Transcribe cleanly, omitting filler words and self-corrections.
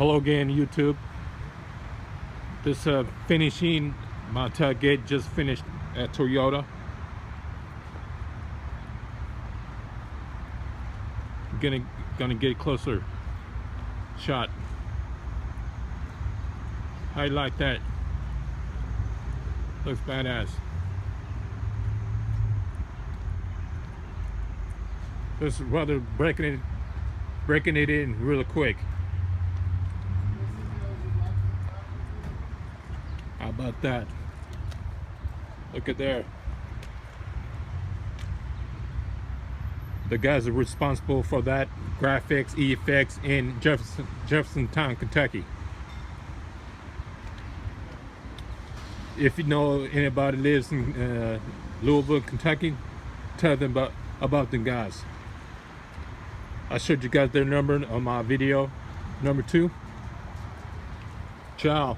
Hello again, YouTube. This finishing my tailgate just finished at Toyota. Gonna get a closer shot. How you like that? Looks badass. Just rather breaking it in really quick. How about that? Look at there. The guys are responsible for that graphics, effects in Jeffersontown, Kentucky. If you know anybody lives in Louisville, Kentucky, tell them about them guys. I showed you guys their number on my video number 2. Ciao.